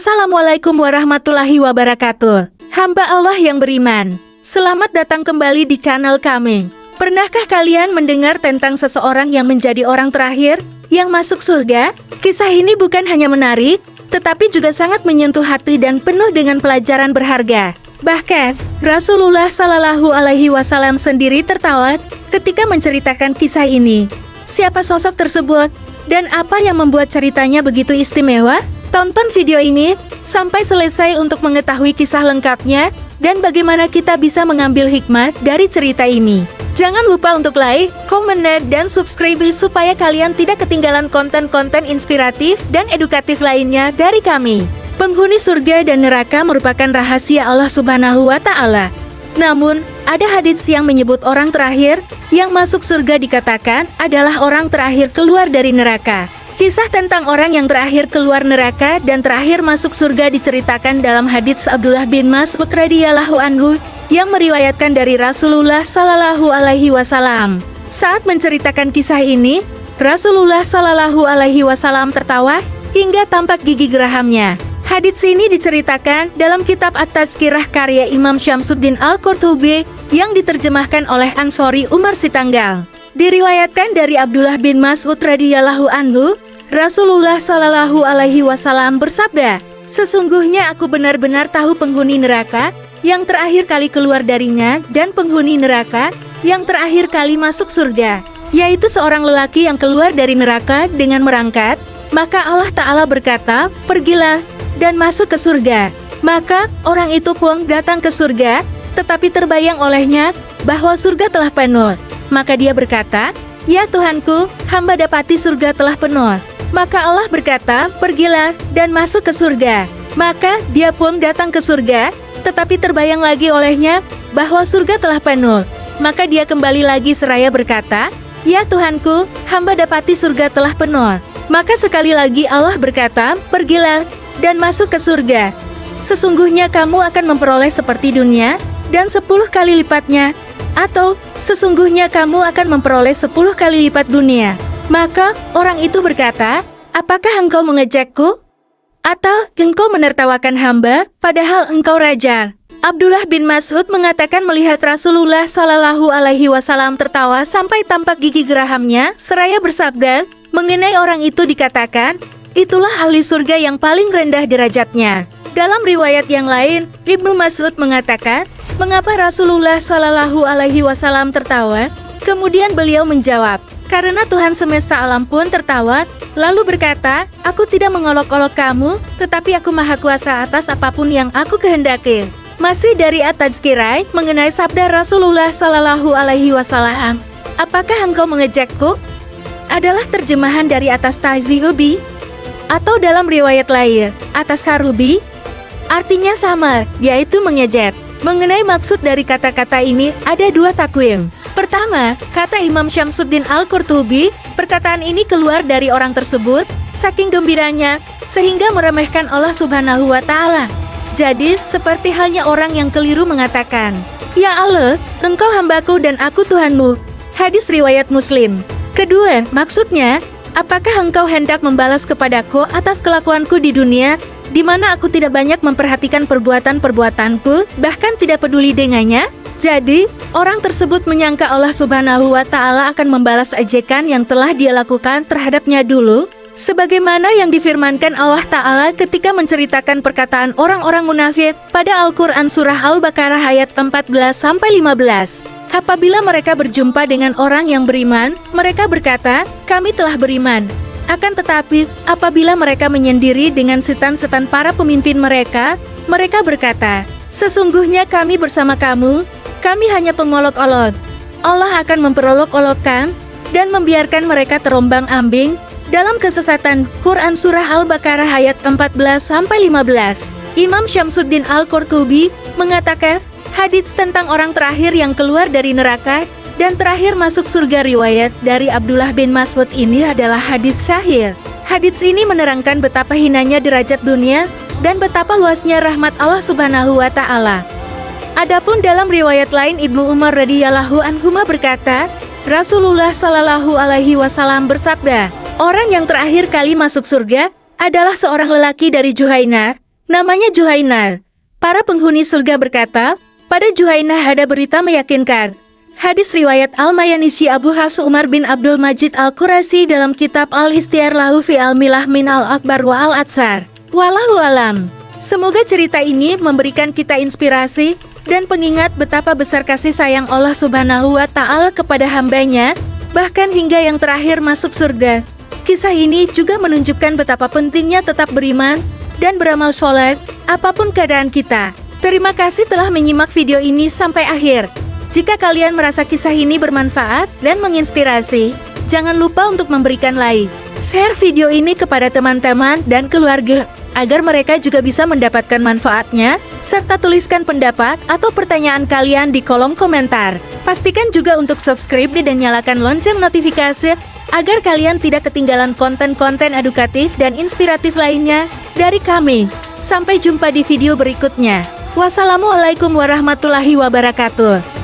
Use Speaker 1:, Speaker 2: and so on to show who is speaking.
Speaker 1: Assalamualaikum warahmatullahi wabarakatuh. Hamba Allah yang beriman, selamat datang kembali di channel kami. Pernahkah kalian mendengar tentang seseorang yang menjadi orang terakhir yang masuk surga? Kisah ini bukan hanya menarik, tetapi juga sangat menyentuh hati dan penuh dengan pelajaran berharga. Bahkan, Rasulullah Shallallahu Alaihi Wasallam sendiri tertawa ketika menceritakan kisah ini. Siapa sosok tersebut dan apa yang membuat ceritanya begitu istimewa? Tonton video ini sampai selesai untuk mengetahui kisah lengkapnya dan bagaimana kita bisa mengambil hikmah dari cerita ini. Jangan lupa untuk like, komen, dan subscribe supaya kalian tidak ketinggalan konten-konten inspiratif dan edukatif lainnya dari kami. Penghuni surga dan neraka merupakan rahasia Allah Subhanahu wa Ta'ala. Namun, ada hadits yang menyebut orang terakhir yang masuk surga dikatakan adalah orang terakhir keluar dari neraka. Kisah tentang orang yang terakhir keluar neraka dan terakhir masuk surga diceritakan dalam hadits Abdullah bin Mas'ud radhiyallahu anhu yang meriwayatkan dari Rasulullah Shallallahu Alaihi Wasallam. Saat menceritakan kisah ini, Rasulullah Shallallahu Alaihi Wasallam tertawa hingga tampak gigi gerahamnya. Hadits ini diceritakan dalam kitab At-Tazkirah karya Imam Syamsuddin Al-Qurtubi yang diterjemahkan oleh Ansori Umar Sitanggal. Diriwayatkan dari Abdullah bin Mas'ud radhiyallahu anhu, Rasulullah Shallallahu Alaihi Wasallam bersabda, "Sesungguhnya aku benar-benar tahu penghuni neraka yang terakhir kali keluar darinya dan penghuni neraka yang terakhir kali masuk surga, yaitu seorang lelaki yang keluar dari neraka dengan merangkat. Maka Allah Ta'ala berkata, pergilah dan masuk ke surga. Maka orang itu pun datang ke surga, tetapi terbayang olehnya bahwa surga telah penuh. Maka dia berkata, ya Tuhanku, hamba dapati surga telah penuh. Maka Allah berkata, pergilah dan masuk ke surga. Maka dia pun datang ke surga, tetapi terbayang lagi olehnya bahwa surga telah penuh. Maka dia kembali lagi seraya berkata, ya Tuhanku, hamba dapati surga telah penuh. Maka sekali lagi Allah berkata, pergilah dan masuk ke surga. Sesungguhnya kamu akan memperoleh seperti dunia dan 10 kali lipatnya, atau sesungguhnya kamu akan memperoleh 10 kali lipat dunia. Maka orang itu berkata, apakah engkau mengejakku? Atau engkau menertawakan hamba, padahal engkau raja? Abdullah bin Mas'ud mengatakan melihat Rasulullah Shallallahu Alaihi Wasallam tertawa sampai tampak gigi gerahamnya, seraya bersabda, mengenai orang itu dikatakan, itulah ahli surga yang paling rendah derajatnya. Dalam riwayat yang lain, Ibnu Mas'ud mengatakan, mengapa Rasulullah Shallallahu Alaihi Wasallam tertawa? Kemudian beliau menjawab, karena Tuhan semesta alam pun tertawa, lalu berkata, aku tidak mengolok-olok kamu, tetapi aku maha kuasa atas apapun yang aku kehendaki. Masih dari At-Tazkirah mengenai sabda Rasulullah Shallallahu Alaihi Wasallam, apakah engkau mengejakku? Adalah terjemahan dari atas Taziubi, atau dalam riwayat lain, atas Harubi, artinya sama, yaitu mengejek. Mengenai maksud dari kata-kata ini, ada dua takwim. Pertama, kata Imam Syamsuddin Al-Qurtubi, perkataan ini keluar dari orang tersebut, saking gembiranya, sehingga meremehkan Allah Subhanahu wa Ta'ala. Jadi, seperti halnya orang yang keliru mengatakan, ya Allah, engkau hambaku dan aku Tuhanmu. Hadis riwayat Muslim. Kedua, maksudnya, apakah engkau hendak membalas kepadaku atas kelakuanku di dunia, di mana aku tidak banyak memperhatikan perbuatan-perbuatanku, bahkan tidak peduli dengannya? Jadi, orang tersebut menyangka Allah Subhanahu wa Ta'ala akan membalas ejekan yang telah dia lakukan terhadapnya dulu, sebagaimana yang difirmankan Allah Ta'ala ketika menceritakan perkataan orang-orang munafik pada Al-Quran Surah Al-Baqarah ayat 14-15. Apabila mereka berjumpa dengan orang yang beriman, mereka berkata, kami telah beriman. Akan tetapi, apabila mereka menyendiri dengan setan-setan para pemimpin mereka, mereka berkata, sesungguhnya kami bersama kamu, kami hanya pengolok-olok. Allah akan memperolok-olokkan dan membiarkan mereka terombang-ambing dalam kesesatan. Quran Surah Al-Baqarah ayat 14-15. Imam Syamsuddin Al-Qurtubi mengatakan, hadits tentang orang terakhir yang keluar dari neraka dan terakhir masuk surga riwayat dari Abdullah bin Mas'ud ini adalah hadits syahih. Hadits ini menerangkan betapa hinanya derajat dunia dan betapa luasnya rahmat Allah Subhanahu wa Ta'ala. Adapun dalam riwayat lain Ibnu Umar radhiyallahu anhuma berkata, Rasulullah Shallallahu Alaihi Wasallam bersabda, orang yang terakhir kali masuk surga adalah seorang lelaki dari Juhaina, Namanya Juhainah. Para penghuni surga berkata, pada Juhainah ada berita meyakinkan. Hadis riwayat Al-Mayanisi Abu Hafs Umar bin Abdul Majid Al-Qurasi dalam kitab Al-Istiar lahu fi al-milah min al-akbar wa al-atsar. Wallahu alam. Semoga cerita ini memberikan kita inspirasi dan pengingat betapa besar kasih sayang Allah Subhanahu wa Ta'ala kepada hambanya, bahkan hingga yang terakhir masuk surga. Kisah ini juga menunjukkan betapa pentingnya tetap beriman dan beramal soleh, apapun keadaan kita. Terima kasih telah menyimak video ini sampai akhir. Jika kalian merasa kisah ini bermanfaat dan menginspirasi, jangan lupa untuk memberikan like, share video ini kepada teman-teman dan keluarga, agar mereka juga bisa mendapatkan manfaatnya, serta tuliskan pendapat atau pertanyaan kalian di kolom komentar. Pastikan juga untuk subscribe dan nyalakan lonceng notifikasi, agar kalian tidak ketinggalan konten-konten edukatif dan inspiratif lainnya dari kami. Sampai jumpa di video berikutnya. Wassalamualaikum warahmatullahi wabarakatuh.